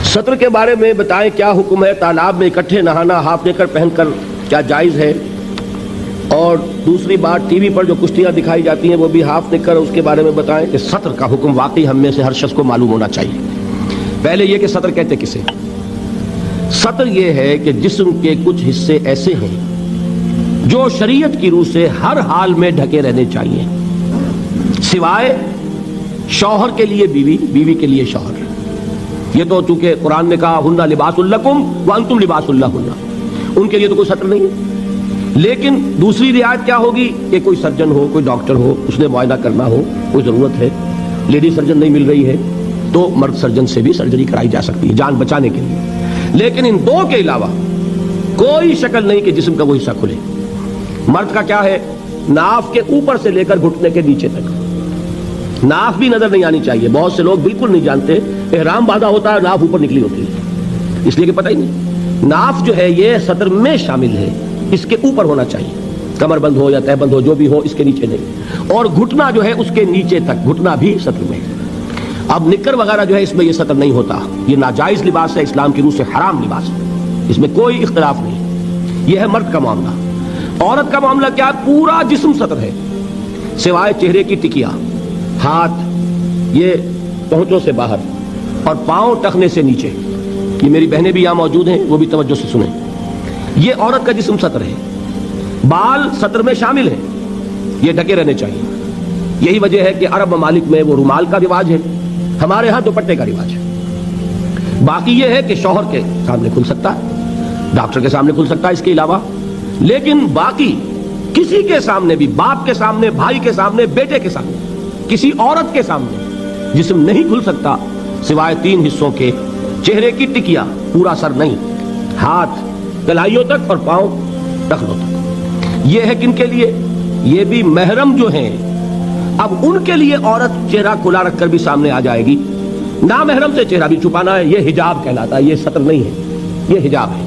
सत्र के बारे में बताएं, क्या हुक्म है? तालाब में इकट्ठे नहाना हाफ नेकर पहनकर क्या जायज़ है? और दूसरी बात, टीवी पर जो कुश्तियां दिखाई जाती हैं वो भी हाफ नेकर, उसके बारे में बताएं कि सत्र का हुक्म वाकई हम में से हर शख्स को मालूम होना चाहिए। पहले ये कि सत्र कहते किसे? सत्र ये है कि जिस्म के कुछ हिस्से ऐसे हैं जो शरीयत की रूह से हर हाल में ढके रहने चाहिए, सिवाय शौहर के लिए बीवी, बीवी के लिए शौहर। ये तो चूंकि कुरान ने कहा हुन्ना लिबासुल लकुम व अंतुम लिबासुल लहुन्ना, उनके लिए तो कोई सत्र नहीं है। लेकिन दूसरी रियायत क्या होगी कि कोई सर्जन हो, कोई डॉक्टर हो, उसने मुआयना करना हो, कोई जरूरत है, लेडी सर्जन नहीं मिल रही है तो मर्द सर्जन से भी सर्जरी कराई जा सकती है जान बचाने के लिए। लेकिन इन दो के अलावा कोई शक्ल नहीं कि जिस्म का वो हिस्सा खुले। मर्द का क्या है? नाफ के ऊपर से लेकर घुटने के नीचे तक नाफ भी नजर नहीं आनी चाहिए। बहुत से लोग बिल्कुल नहीं जानते, एहराम बांधा होता है, नाफ ऊपर निकली होती है, इसलिए कि पता ही नहीं। नाफ जो है ये सत्र में शामिल है, इसके ऊपर होना चाहिए, कमर बंद हो या तह बंद हो, जो भी हो, इसके नीचे नहीं। और घुटना जो है उसके नीचे तक, घुटना भी सत्र में है। अब निक्कर वगैरह जो है इसमें ये सत्र नहीं होता, ये नाजायज लिबास है, इस्लाम की रूह से हराम लिबास है, इसमें कोई इख्तिलाफ नहीं। यह है मर्द का मामला। औरत का मामला क्या? पूरा जिस्म सत्र है सिवाय चेहरे की टिकिया, हाथ ये पहुंचों से बाहर और पांव टखने से नीचे। ये मेरी बहनें भी यहां मौजूद हैं, वो भी तवज्जो से सुने। ये औरत का जिस्म सत्र है। बाल सत्र में शामिल हैं, ये ढके रहने चाहिए। यही वजह है कि अरब ममालिक में वो रुमाल का रिवाज है, हमारे यहां दुपट्टे का रिवाज है। बाकी ये है कि शौहर के सामने खुल सकता है, डॉक्टर के सामने खुल सकता है, इसके अलावा। लेकिन बाकी किसी के सामने भी, बाप के सामने, भाई के सामने, बेटे के सामने, किसी औरत के सामने जिस्म नहीं खुल सकता सिवाय तीन हिस्सों के, चेहरे की टिकिया, पूरा सर नहीं, हाथ कलाइयों तक और पांव टखनों तक। यह है किनके लिए? ये भी महरम जो हैं। अब उनके लिए औरत चेहरा खुला रखकर भी सामने आ जाएगी, ना महरम से चेहरा भी छुपाना है, यह हिजाब कहलाता है, यह सत्र नहीं है, यह हिजाब है।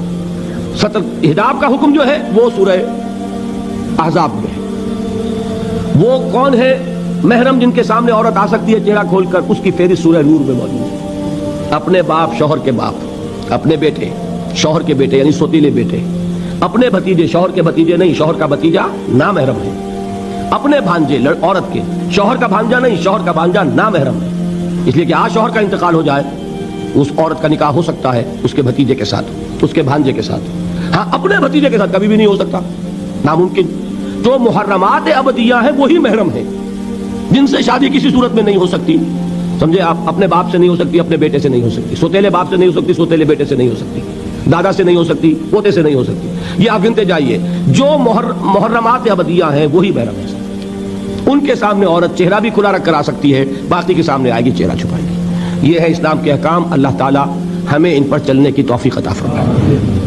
सत्र हिजाब का हुक्म जो है वो सूरह अहज़ाब में है। वो कौन है महरम जिनके सामने औरत आ सकती है चेहरा खोलकर? उसकी फेरिस्त सूरह नूर में मौजूद है। अपने बाप, शौहर के बाप, अपने बेटे, शौहर के बेटे यानी सोतीले बेटे, अपने भतीजे, शौहर के भतीजे नहीं, शौहर का भतीजा ना महरम है, अपने भांजे औरत के, शौहर का भांजा नहीं, शौहर का भांजा ना महरम है। इसलिए कि आज शौहर का इंतकाल हो जाए, उस औरत का निकाह हो सकता है उसके भतीजे के साथ, उसके भांजे के साथ। हाँ, अपने भतीजे के साथ कभी भी नहीं हो सकता, नामुमकिन। जो मुहर्रमात अबदिया है वही महरम है, जिनसे शादी किसी सूरत में नहीं हो सकती। समझे आप? अपने बाप से नहीं हो सकती, अपने बेटे से नहीं हो सकती, सोतेले बाप से नहीं हो सकती, सोतेले बेटे से नहीं हो सकती, दादा से नहीं हो सकती, पोते से नहीं हो सकती। ये आप गिनते जाइए। जो मुहर्रमात अबदिया हैं वही महरम है। उनके सामने औरत चेहरा भी खुला रख कर आ सकती है, बाकी के सामने आएगी चेहरा छुपाएगी। ये है इस्लाम के अहकाम। अल्लाह ताला हमें इन पर चलने की तौफीक अता फरमाए।